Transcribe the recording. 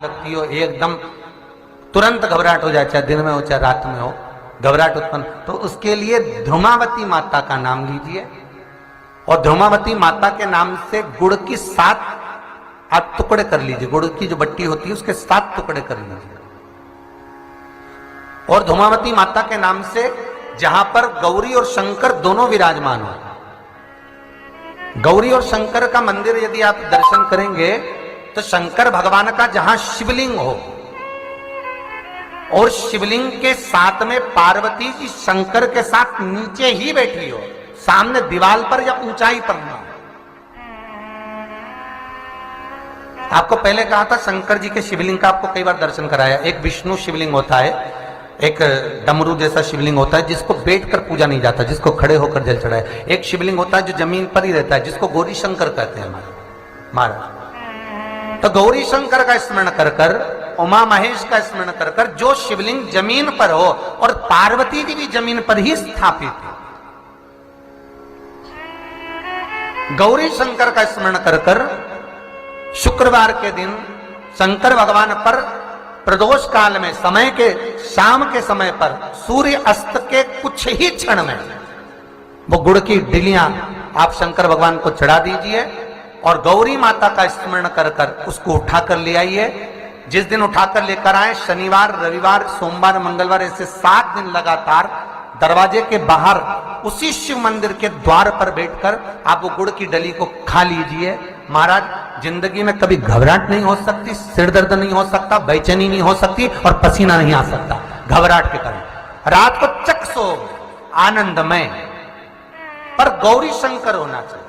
लगती हो एकदम तुरंत घबराहट हो जाए, चाहे दिन में हो चाहे रात में हो, घबराहट उत्पन्न, तो उसके लिए धूमावती माता का नाम लीजिए और धूमावती माता के नाम से गुड़ की 7 आप टुकड़े कर लीजिए। गुड़ की जो बट्टी होती है उसके 7 टुकड़े कर लीजिए और धूमावती माता के नाम से जहां पर गौरी और शंकर दोनों विराजमान हो, गौरी और शंकर का मंदिर यदि आप दर्शन करेंगे तो शंकर भगवान का जहां शिवलिंग हो और शिवलिंग के साथ में पार्वती जी शंकर के साथ नीचे ही बैठी हो, सामने दीवार पर या ऊंचाई पर ना। आपको पहले कहा था शंकर जी के शिवलिंग का आपको कई बार दर्शन कराया। एक विष्णु शिवलिंग होता है, एक डमरू जैसा शिवलिंग होता है जिसको बैठकर पूजा नहीं जाता, जिसको खड़े होकर जल चढ़ाए। एक शिवलिंग होता है जो जमीन पर ही रहता है, जिसको गौरी शंकर कहते हैं महाराज। तो गौरी शंकर का स्मरण कर कर, उमा महेश का स्मरण कर कर, जो शिवलिंग जमीन पर हो और पार्वती जी भी जमीन पर ही स्थापित है, गौरी शंकर का स्मरण कर कर शुक्रवार के दिन शंकर भगवान पर प्रदोष काल में समय के शाम के समय पर सूर्य अस्त के कुछ ही क्षण में वो गुड़ की डिलियां आप शंकर भगवान को चढ़ा दीजिए और गौरी माता का स्मरण कर कर उसको उठाकर ले आइए। जिस दिन उठाकर लेकर आए, शनिवार रविवार सोमवार मंगलवार ऐसे 7 दिन लगातार दरवाजे के बाहर उसी शिव मंदिर के द्वार पर बैठकर आप वो गुड़ की डली को खा लीजिए। महाराज जिंदगी में कभी घबराहट नहीं हो सकती, सिर दर्द नहीं हो सकता, बेचैनी नहीं हो सकती और पसीना नहीं आ सकता घबराहट के कारण। रात को चक सो आनंदमय, पर गौरी शंकर होना चाहिए।